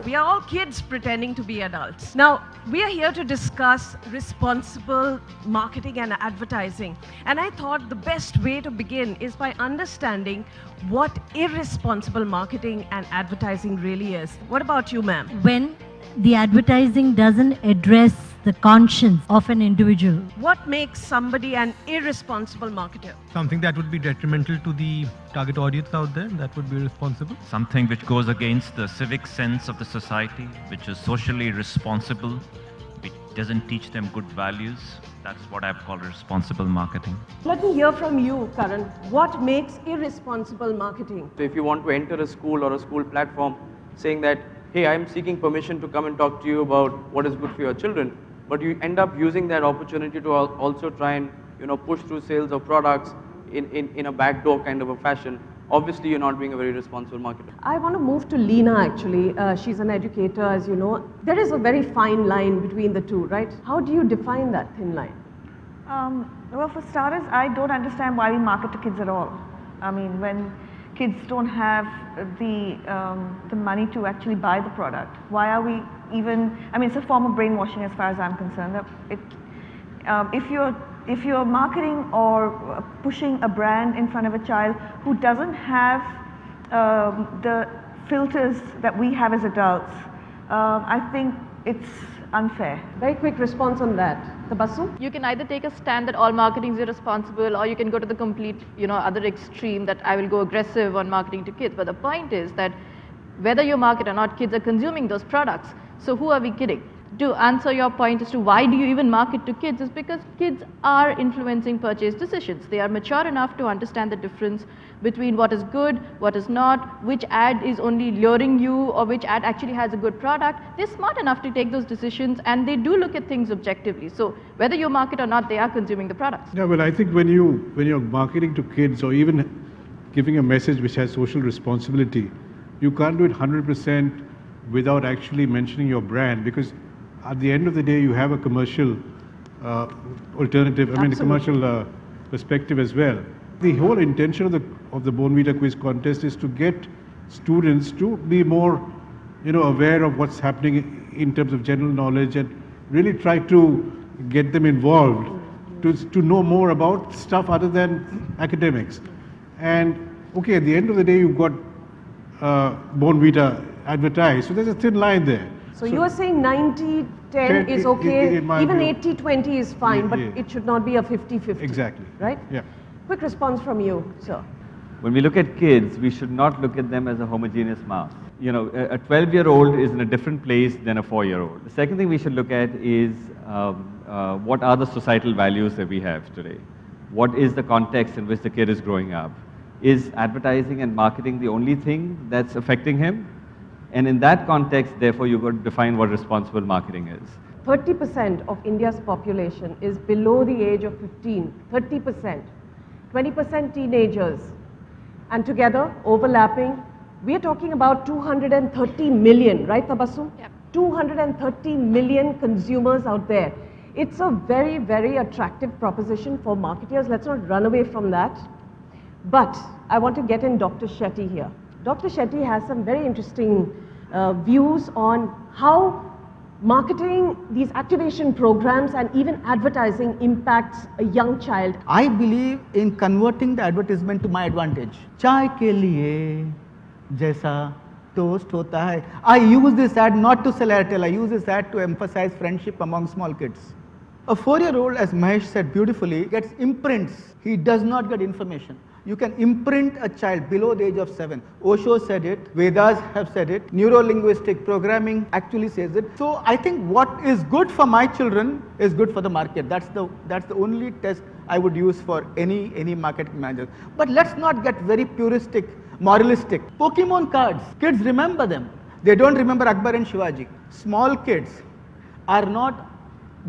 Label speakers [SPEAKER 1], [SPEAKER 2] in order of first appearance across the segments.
[SPEAKER 1] We are all kids pretending to be adults. Now, we are here to discuss responsible marketing and advertising. And I thought the best way to begin is by understanding what irresponsible marketing and advertising really is. What about you, ma'am?
[SPEAKER 2] When the advertising doesn't address the conscience of an individual.
[SPEAKER 1] What makes somebody an irresponsible marketer?
[SPEAKER 3] Something that would be detrimental to the target audience out there, that would be responsible.
[SPEAKER 4] Something which goes against the civic sense of the society, which is socially responsible, which doesn't teach them good values. That's what I've called responsible marketing.
[SPEAKER 1] Let me hear from you, Karan. What makes irresponsible marketing?
[SPEAKER 5] So if you want to enter a school or a school platform saying that, hey, I'm seeking permission to come and talk to you about what is good for your children, but you end up using that opportunity to also try and push through sales of products in a backdoor kind of a fashion, obviously you're not being a very responsible marketer.
[SPEAKER 1] I want to move to Leena actually. She's an educator, as you know. There is a very fine line between the two, right? How do you define that thin line?
[SPEAKER 6] Well, for starters, I don't understand why we market to kids at all. I mean, when kids don't have the money to actually buy the product, why are we even, I mean, it's a form of brainwashing as far as I'm concerned. If you're marketing or pushing a brand in front of a child who doesn't have the filters that we have as adults, I think it's unfair.
[SPEAKER 1] Very quick response on that. Tabasum?
[SPEAKER 7] You can either take a stand that all marketing is irresponsible, or you can go to the complete, other extreme that I will go aggressive on marketing to kids. But the point is that whether you market or not, kids are consuming those products. So who are we kidding? To answer your point as to why do you even market to kids is because kids are influencing purchase decisions. They are mature enough to understand the difference between what is good, what is not, which ad is only luring you or which ad actually has a good product. They're smart enough to take those decisions and they do look at things objectively. So whether you market or not, they are consuming the products.
[SPEAKER 8] Yeah, well, I think when you're marketing to kids or even giving a message which has social responsibility, you can't do it 100% without actually mentioning your brand, because at the end of the day, you have a commercial alternative, a commercial perspective as well. The whole intention of the Bonvita Quiz contest is to get students to be more, aware of what's happening in terms of general knowledge and really try to get them involved to know more about stuff other than academics. And okay, at the end of the day, you've got Bonvita advertised, so there's a thin line there.
[SPEAKER 1] So you are saying 90-10 is okay, even 80-20 is fine, but it should not be a 50-50.
[SPEAKER 8] Exactly.
[SPEAKER 1] Right?
[SPEAKER 8] Yeah.
[SPEAKER 1] Quick response from you, sir.
[SPEAKER 9] When we look at kids, we should not look at them as a homogeneous mass. A 12-year-old is in a different place than a 4-year-old. The second thing we should look at is what are the societal values that we have today? What is the context in which the kid is growing up? Is advertising and marketing the only thing that's affecting him? And in that context, therefore, you've got to define what responsible marketing is.
[SPEAKER 1] 30% of India's population is below the age of 15, 30%. 20% teenagers. And together, overlapping, we are talking about 230 million, right, Tabassum?
[SPEAKER 7] Yep. 230
[SPEAKER 1] million consumers out there. It's a very, very attractive proposition for marketers. Let's not run away from that. But I want to get in Dr. Shetty here. Dr. Shetty has some very interesting views on how marketing, these activation programs and even advertising impacts a young child.
[SPEAKER 10] I believe in converting the advertisement to my advantage. Chai ke liye jaisa toast hota hai. I use this ad not to sell Airtel, I use this ad to emphasize friendship among small kids. A 4-year-old, as Mahesh said beautifully, gets imprints. He does not get information. You can imprint a child below the age of 7. Osho said it, Vedas have said it, neuro-linguistic programming actually says it. So I think what is good for my children is good for the market. That's the only test I would use for any marketing manager. But let's not get very puristic, moralistic. Pokemon cards, kids remember them. They don't remember Akbar and Shivaji. Small kids are not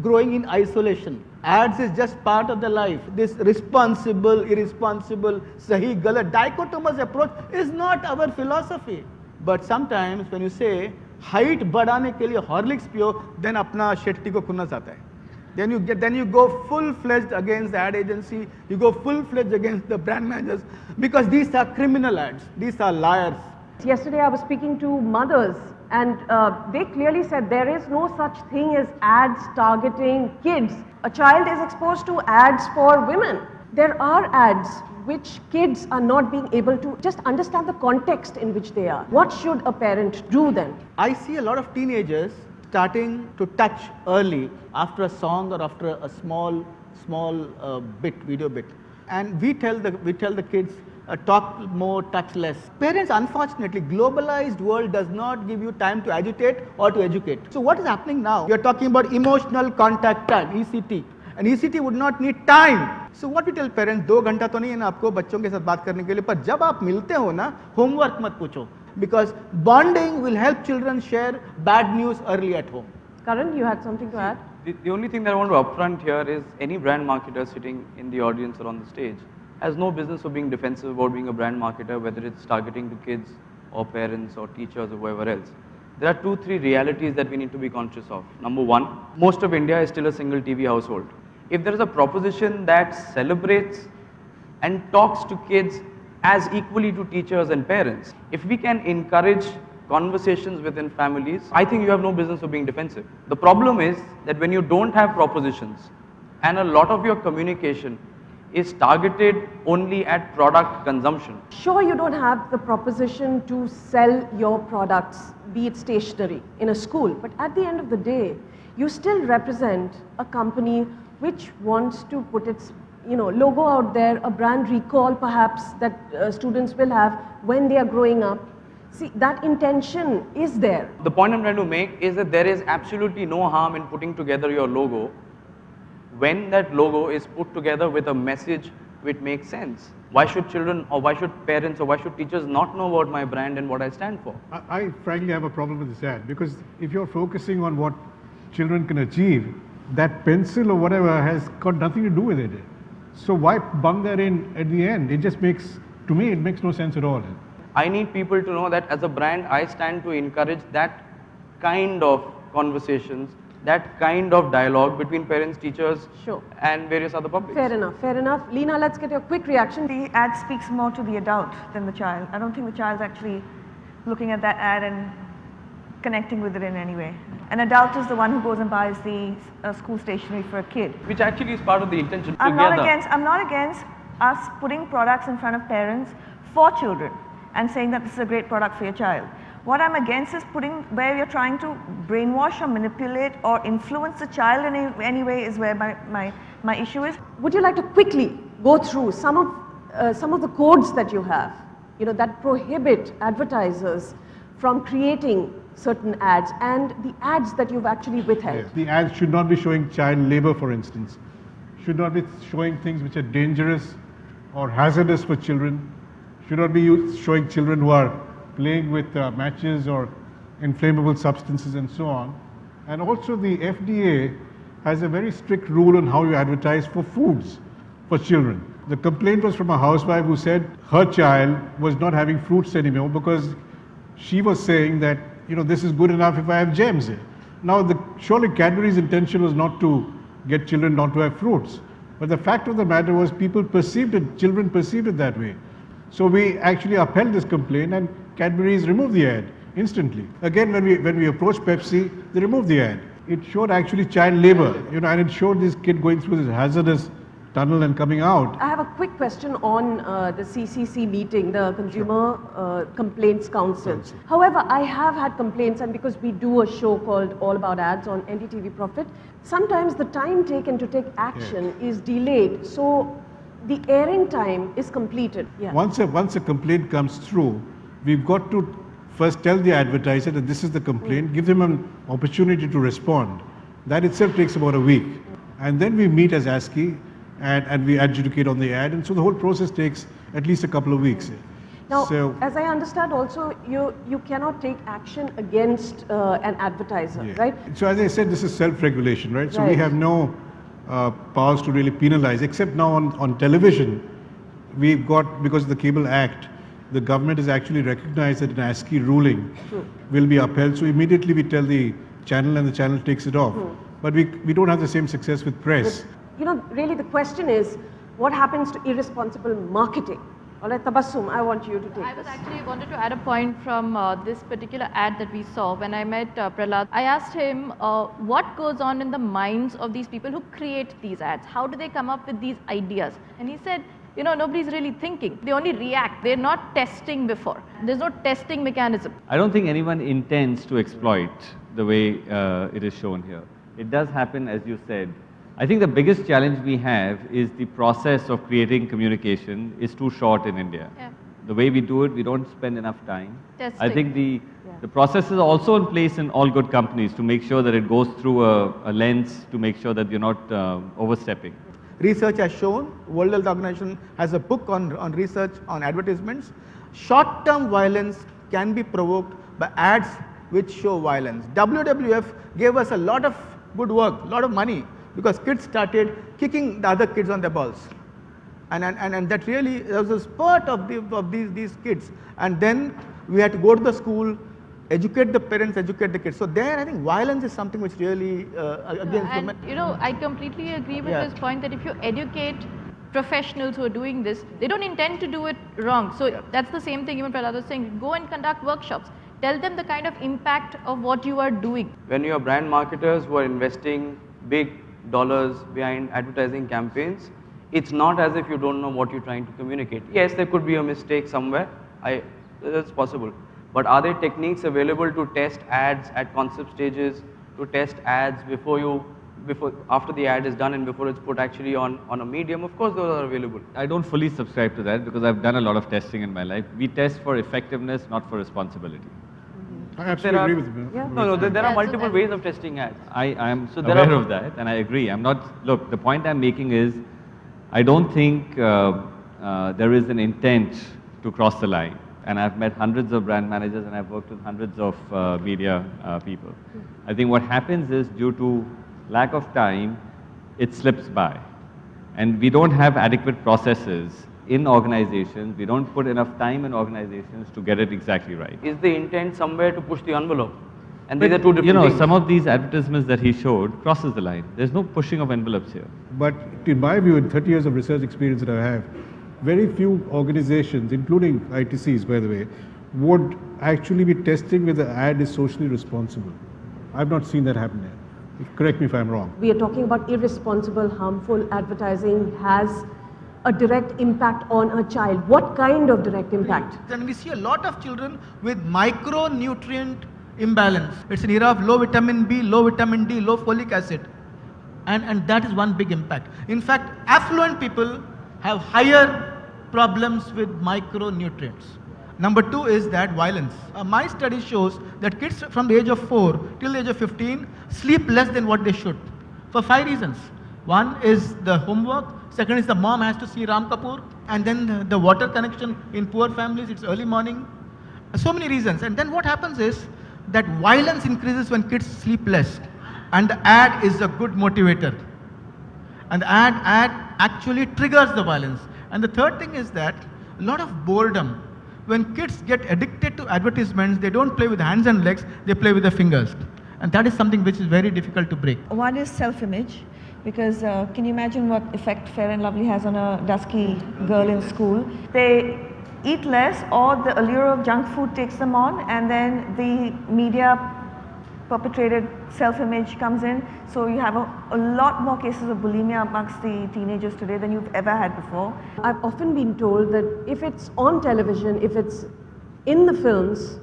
[SPEAKER 10] growing in isolation. Ads is just part of the life. This responsible, irresponsible, sahi, galat, dichotomous approach is not our philosophy. But sometimes when you say height बढ़ाने के लिए Horlicks पियो, then अपना शेट्टी को खुन्नस आता है. Then you go full-fledged against the ad agency. You go full-fledged against the brand managers because these are criminal ads. These are liars.
[SPEAKER 1] Yesterday I was speaking to mothers And they clearly said there is no such thing as ads targeting kids. A child is exposed to ads for women. There are ads which kids are not being able to just understand the context in which they are. What should a parent do then?
[SPEAKER 10] I see a lot of teenagers starting to touch early after a song or after a small video bit. And we tell the kids, talk more, touch less. Parents, unfortunately, globalized world does not give you time to agitate or to educate. So what is happening now? We are talking about emotional contact time, ECT. And ECT would not need time. So what we tell parents, 2 घंटा तो नहीं है ना आपको बच्चों के साथ बात करने के लिए, पर जब आप मिलते हो ना, homework मत पूछो. Because bonding will help children share bad news early at home.
[SPEAKER 1] Karan, you had something to add?
[SPEAKER 5] The only thing that I want to upfront here is any brand marketer sitting in the audience or on the stage has no business of being defensive about being a brand marketer, whether it's targeting to kids or parents or teachers or whoever else. There are 2-3 realities that we need to be conscious of. Number one, most of India is still a single TV household. If there is a proposition that celebrates and talks to kids as equally to teachers and parents, if we can encourage conversations within families, I think you have no business of being defensive. The problem is that when you don't have propositions and a lot of your communication is targeted only at product consumption.
[SPEAKER 1] Sure, you don't have the proposition to sell your products, be it stationery, in a school, but at the end of the day, you still represent a company which wants to put its logo out there, a brand recall perhaps that students will have when they are growing up. See, that intention is there.
[SPEAKER 5] The point I'm trying to make is that there is absolutely no harm in putting together your logo when that logo is put together with a message which makes sense. Why should children or why should parents or why should teachers not know about my brand and what I stand for?
[SPEAKER 8] I frankly have a problem with this ad, because if you're focusing on what children can achieve, that pencil or whatever has got nothing to do with it. So why bung that in at the end? It just makes, to me, it makes no sense at all.
[SPEAKER 5] I need people to know that as a brand, I stand to encourage that kind of conversations, that kind of dialogue between parents, teachers,
[SPEAKER 1] sure,
[SPEAKER 5] and various other publics.
[SPEAKER 1] Fair enough, fair enough. Leena, let's get your quick reaction.
[SPEAKER 6] The ad speaks more to the adult than the child. I don't think the child's actually looking at that ad and connecting with it in any way. An adult is the one who goes and buys the school stationery for a kid.
[SPEAKER 5] Which actually is part of the intention.
[SPEAKER 6] I'm not against us putting products in front of parents for children and saying that this is a great product for your child. What I'm against is putting where you're trying to brainwash or manipulate or influence the child in any way is where my issue is.
[SPEAKER 1] Would you like to quickly go through some of the codes that you have, that prohibit advertisers from creating certain ads and the ads that you've actually withheld?
[SPEAKER 8] Yes. The ads should not be showing child labor, for instance. Should not be showing things which are dangerous or hazardous for children. Should not be showing children who are playing with matches or inflammable substances and so on. And also the FDA has a very strict rule on how you advertise for foods for children. The complaint was from a housewife who said her child was not having fruits anymore because she was saying that, this is good enough if I have gems. Now, surely Cadbury's intention was not to get children not to have fruits. But the fact of the matter was children perceived it that way. So we actually upheld this complaint and Cadbury's removed the ad instantly. Again, when we approached Pepsi, they removed the ad. It showed actually child labor, and it showed this kid going through this hazardous tunnel and coming out.
[SPEAKER 1] I have a quick question on the CCC meeting, the Consumer Complaints Council. However, I have had complaints, and because we do a show called All About Ads on NDTV Profit, sometimes the time taken to take action is delayed. So the airing time is completed. Yeah.
[SPEAKER 8] Once a complaint comes through, we've got to first tell the advertiser that this is the complaint, give them an opportunity to respond. That itself takes about a week. And then we meet as ASCII and we adjudicate on the ad. And so the whole process takes at least a couple of weeks.
[SPEAKER 1] Now, as I understand also, you cannot take action against an advertiser, right?
[SPEAKER 8] So as I said, this is self-regulation, right? So we have no powers to really penalize, except now on television, we've got, because of the Cable Act, the government has actually recognized that an ASCII ruling will be upheld. So immediately we tell the channel and the channel takes it off. But we don't have the same success with press.
[SPEAKER 1] Really the question is, what happens to irresponsible marketing? All right, Tabassum, I want you to take
[SPEAKER 7] I was
[SPEAKER 1] this.
[SPEAKER 7] actually wanted to add a point from this particular ad that we saw. When I met Prahlad, I asked him what goes on in the minds of these people who create these ads. How do they come up with these ideas? And he said, you know, nobody's really thinking. They only react. They're not testing before. There's no testing mechanism.
[SPEAKER 9] I don't think anyone intends to exploit the way it is shown here. It does happen, as you said. I think the biggest challenge we have is the process of creating communication is too short in India.
[SPEAKER 7] Yeah.
[SPEAKER 9] The way we do it, we don't spend enough time.
[SPEAKER 7] Testing.
[SPEAKER 9] I think the process is also in place in all good companies to make sure that it goes through a lens to make sure that you're not overstepping.
[SPEAKER 10] Research has shown, World Health Organization has a book on research on advertisements. Short-term violence can be provoked by ads which show violence. WWF gave us a lot of good work, a lot of money, because kids started kicking the other kids on their balls. And that really there was a spurt of these kids. And then we had to go to the school, educate the parents, educate the kids. So there I think violence is something which really against
[SPEAKER 7] And you know, I completely agree with this point that if you educate professionals who are doing this, they don't intend to do it wrong. So that's the same thing even Prahlad was saying. Go and conduct workshops. Tell them the kind of impact of what you are doing.
[SPEAKER 5] When you are brand marketers who are investing big dollars behind advertising campaigns, it's not as if you don't know what you're trying to communicate. Yes, there could be a mistake somewhere. That's possible. But are there techniques available to test ads at concept stages, to test ads after the ad is done and before it's put actually on a medium? Of course those are available.
[SPEAKER 9] I don't fully subscribe to that because I've done a lot of testing in my life. We test for effectiveness, not for responsibility.
[SPEAKER 8] I absolutely agree with you.
[SPEAKER 5] No, there are multiple ways of testing ads.
[SPEAKER 9] I am aware of that and I agree. Look, the point I'm making is, I don't think there is an intent to cross the line. And I've met hundreds of brand managers and I've worked with hundreds of media people. I think what happens is due to lack of time, it slips by. And we don't have adequate processes in organizations. We don't put enough time in organizations to get it exactly right.
[SPEAKER 5] Is the intent somewhere to push the envelope? And these are two different things.
[SPEAKER 9] Some of these advertisements that he showed crosses the line. There's no pushing of envelopes here.
[SPEAKER 8] But in my view, in 30 years of research experience that I have, very few organizations, including ITCs by the way, would actually be testing whether the ad is socially responsible. I've not seen that happen yet. Correct me if I'm wrong.
[SPEAKER 1] We are talking about irresponsible, harmful advertising has a direct impact on a child. What kind of direct impact?
[SPEAKER 10] Then we see a lot of children with micronutrient imbalance. It's an era of low vitamin B, low vitamin D, low folic acid. And that is one big impact. In fact, affluent people have higher problems with micronutrients. Number two is that violence. My study shows that kids from the age of 4 till the age of 15 sleep less than what they should for 5 reasons. One is the homework, second is the mom has to see Ram Kapoor, and then the water connection in poor families, it's early morning. So many reasons. And then what happens is that violence increases when kids sleep less, and the ad is a good motivator. And the ad actually triggers the violence. And the third thing is that a lot of boredom. When kids get addicted to advertisements, they don't play with hands and legs, they play with their fingers. And that is something which is very difficult to break.
[SPEAKER 6] One is self-image, because can you imagine what effect Fair and Lovely has on a dusky girl in school? They eat less, or the allure of junk food takes them on, and then the media perpetrated self-image comes in. So you have a lot more cases of bulimia amongst the teenagers today than you've ever had before.
[SPEAKER 1] I've often been told that if it's on television, if it's in the films,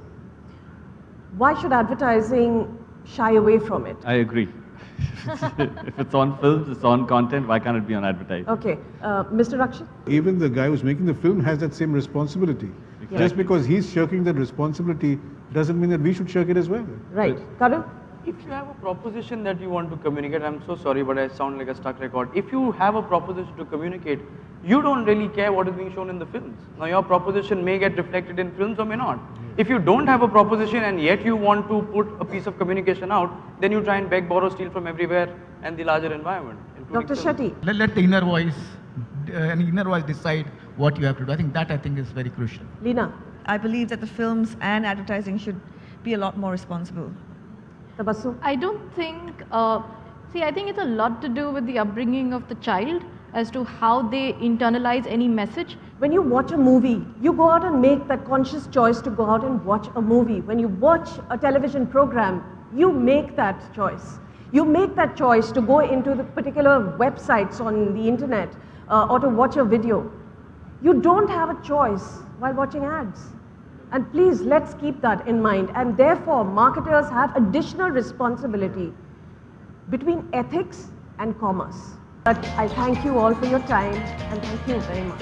[SPEAKER 1] why should advertising shy away from it?
[SPEAKER 9] I agree. If it's on films, it's on content, why can't it be on advertising?
[SPEAKER 1] Okay, Mr. Rakshit?
[SPEAKER 8] Even the guy who's making the film has that same responsibility. Exactly. Just because he's shirking that responsibility doesn't mean that we should shirk it as well.
[SPEAKER 1] Right. Karan?
[SPEAKER 5] If you have a proposition that you want to communicate, I'm so sorry, but I sound like a stuck record. If you have a proposition to communicate, you don't really care what is being shown in the films. Now your proposition may get reflected in films or may not. If you don't have a proposition and yet you want to put a piece of communication out, then you try and beg, borrow, steal from everywhere and the larger environment.
[SPEAKER 1] Dr. Shetty?
[SPEAKER 10] Let the inner voice decide what you have to do. I think is very crucial.
[SPEAKER 1] Leena?
[SPEAKER 6] I believe that the films and advertising should be a lot more responsible.
[SPEAKER 1] Tabassum?
[SPEAKER 7] I don't think, I think it's a lot to do with the upbringing of the child as to how they internalize any message.
[SPEAKER 1] When you watch a movie, you go out and make that conscious choice to go out and watch a movie. When you watch a television program, you make that choice. You make that choice to go into the particular websites on the internet or to watch a video. You don't have a choice while watching ads. And please, let's keep that in mind. And therefore, marketers have additional responsibility between ethics and commerce. But I thank you all for your time, and thank you very much.